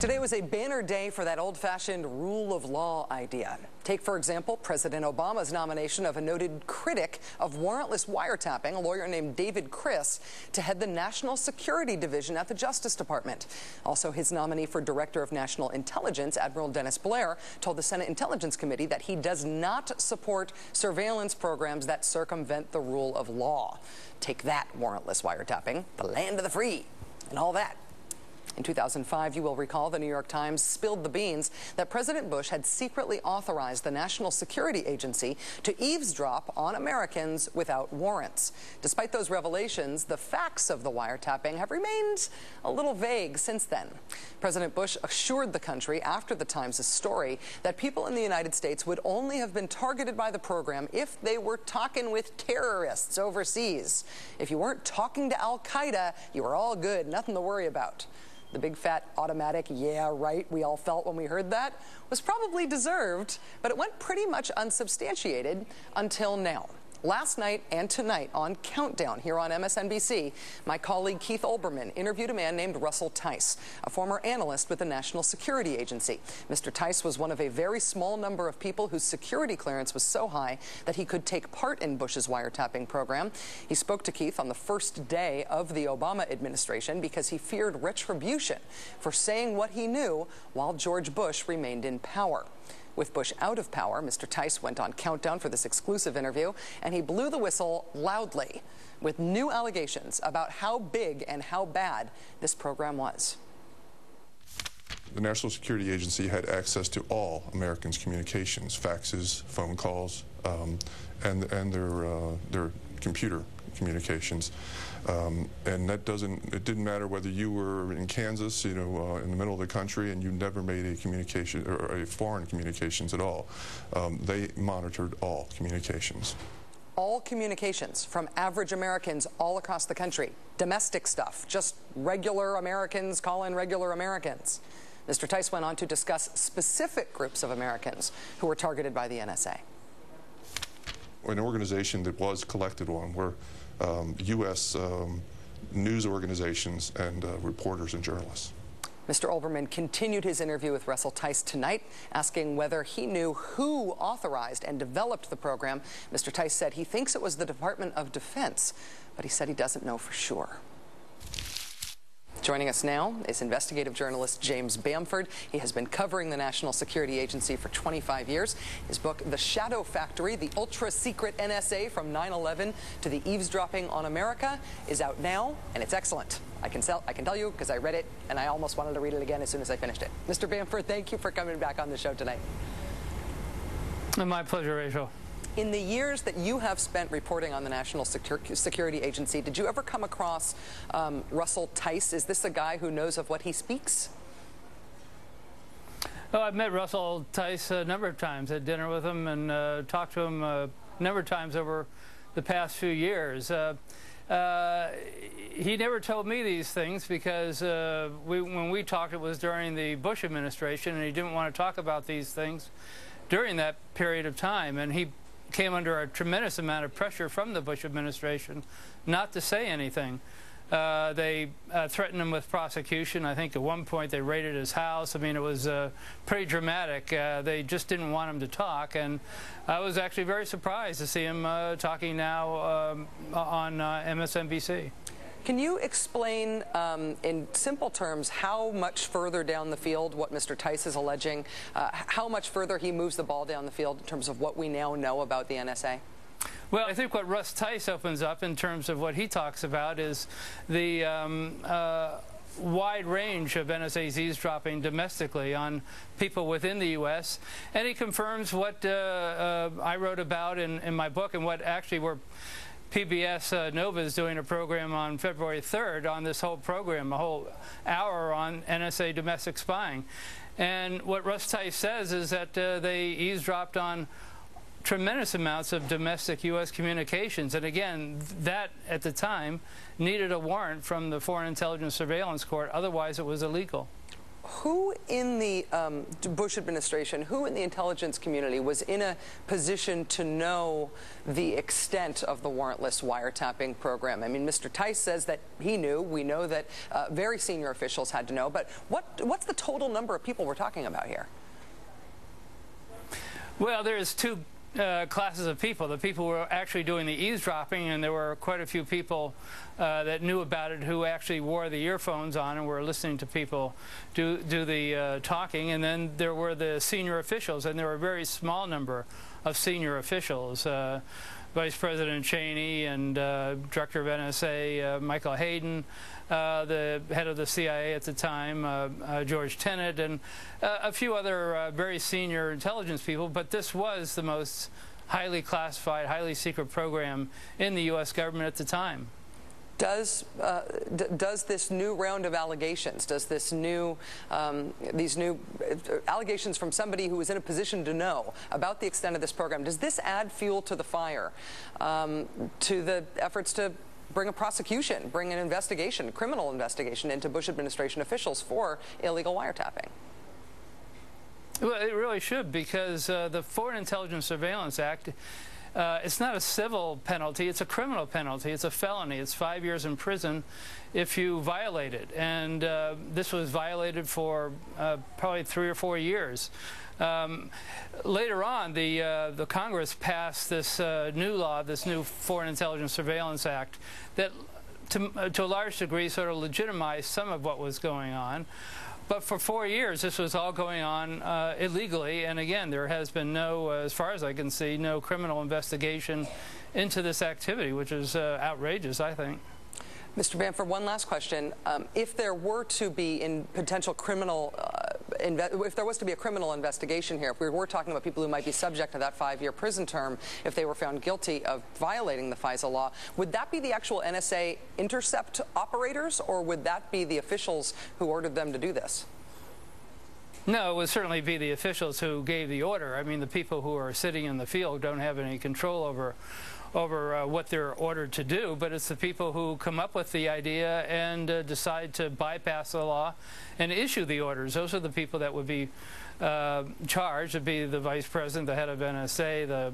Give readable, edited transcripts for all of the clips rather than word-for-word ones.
Today was a banner day for that old-fashioned rule of law idea. Take, for example, President Obama's nomination of a noted critic of warrantless wiretapping, a lawyer named David Criss, to head the National Security Division at the Justice Department. Also, his nominee for Director of National Intelligence, Admiral Dennis Blair, told the Senate Intelligence Committee that he does not support surveillance programs that circumvent the rule of law. Take that, warrantless wiretapping, the land of the free, and all that. In 2005, you will recall, the New York Times spilled the beans that President Bush had secretly authorized the National Security Agency to eavesdrop on Americans without warrants. Despite those revelations, the facts of the wiretapping have remained a little vague since then. President Bush assured the country after the Times' story that people in the United States would only have been targeted by the program if they were talking with terrorists overseas. If you weren't talking to al-Qaeda, you were all good, nothing to worry about. The big fat automatic, yeah, right, we all felt when we heard that, was probably deserved, but it went pretty much unsubstantiated until now. Last night and tonight on Countdown here on MSNBC, my colleague Keith Olbermann interviewed a man named Russell Tice, a former analyst with the National Security Agency. Mr. Tice was one of a very small number of people whose security clearance was so high that he could take part in Bush's wiretapping program. He spoke to Keith on the first day of the Obama administration because he feared retribution for saying what he knew while George Bush remained in power. With Bush out of power, Mr. Tice went on Countdown for this exclusive interview, and he blew the whistle loudly with new allegations about how big and how bad this program was. The National Security Agency had access to all Americans' communications, faxes, phone calls, and their computer communications. And that it didn't matter whether you were in Kansas, in the middle of the country, and you never made a communication or a foreign communications at all. They monitored all communications. All communications from average Americans all across the country. Domestic stuff, just regular Americans calling regular Americans. Mr. Tice went on to discuss specific groups of Americans who were targeted by the NSA. An organization that was collected on were U.S. news organizations and reporters and journalists. Mr. Olbermann continued his interview with Russell Tice tonight, asking whether he knew who authorized and developed the program. Mr. Tice said he thinks it was the Department of Defense, but he said he doesn't know for sure. Joining us now is investigative journalist James Bamford. He has been covering the National Security Agency for 25 years. His book, The Shadow Factory, the ultra-secret NSA from 9/11 to the eavesdropping on America, is out now, and it's excellent. I can tell you because I read it, and I almost wanted to read it again as soon as I finished it. Mr. Bamford, thank you for coming back on the show tonight. My pleasure, Rachel. In the years that you have spent reporting on the National Security Agency, did you ever come across Russell Tice? Is this a guy who knows of what he speaks? Oh, I've met Russell Tice a number of times, had dinner with him and talked to him a number of times over the past few years. He never told me these things because when we talked, it was during the Bush administration, and he didn't want to talk about these things during that period of time. And he came under a tremendous amount of pressure from the Bush administration not to say anything. They threatened him with prosecution. I think at one point they raided his house. I mean, it was pretty dramatic. They just didn't want him to talk, and I was actually very surprised to see him talking now on MSNBC. Can you explain in simple terms how much further down the field what Mr. Tice is alleging, how much further he moves the ball down the field in terms of what we now know about the NSA? Well, I think what Russ Tice opens up in terms of what he talks about is the wide range of NSA's eavesdropping domestically on people within the U.S. And he confirms what I wrote about in my book and what actually were PBS Nova is doing a program on February 3rd on this whole program, a whole hour on NSA domestic spying. And what Russ Tice says is that they eavesdropped on tremendous amounts of domestic U.S. communications. And again, that at the time needed a warrant from the Foreign Intelligence Surveillance Court. Otherwise, it was illegal. who in the Bush administration, who in the intelligence community was in a position to know the extent of the warrantless wiretapping program? I mean, Mr. Tice says that he knew. We know that very senior officials had to know. But what's the total number of people we're talking about here? Well, there's two classes of people. The people who were actually doing the eavesdropping, and there were quite a few people that knew about it who actually wore the earphones on and were listening to people do the talking. And then there were the senior officials, and there were a very small number of senior officials. Vice President Cheney and Director of NSA Michael Hayden, the head of the CIA at the time, George Tenet, and a few other very senior intelligence people. But this was the most highly classified, highly secret program in the U.S. government at the time. Does this new round of allegations, does this new, these new allegations from somebody who was in a position to know about the extent of this program, does this add fuel to the fire, to the efforts to bring a prosecution, bring an investigation, criminal investigation into Bush administration officials for illegal wiretapping? Well, it really should, because the Foreign Intelligence Surveillance Act, it's not a civil penalty, it's a criminal penalty. It's a felony. It's 5 years in prison if you violate it. And this was violated for probably 3 or 4 years. Later on, the Congress passed this new law, this new Foreign Intelligence Surveillance Act, that to a large degree sort of legitimized some of what was going on. But for 4 years, this was all going on illegally. And again, there has been no, as far as I can see, no criminal investigation into this activity, which is outrageous, I think. Mr. Bamford, one last question. If there were to be in potential criminal, if there was to be a criminal investigation here, if we were talking about people who might be subject to that 5-year prison term if they were found guilty of violating the FISA law, would that be the actual NSA intercept operators, or would that be the officials who ordered them to do this? No, it would certainly be the officials who gave the order. I mean, the people who are sitting in the field don't have any control over what they're ordered to do, but it's the people who come up with the idea and decide to bypass the law and issue the orders. Those are the people that would be charged. It'd be the vice president, the head of NSA,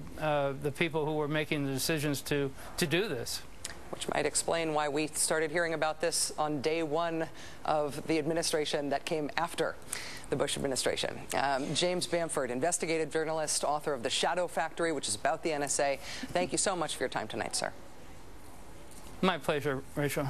the people who were making the decisions to do this. Which might explain why we started hearing about this on day one of the administration that came after the Bush administration. James Bamford, investigative journalist, author of The Shadow Factory, which is about the NSA. Thank you so much for your time tonight, sir. My pleasure, Rachel.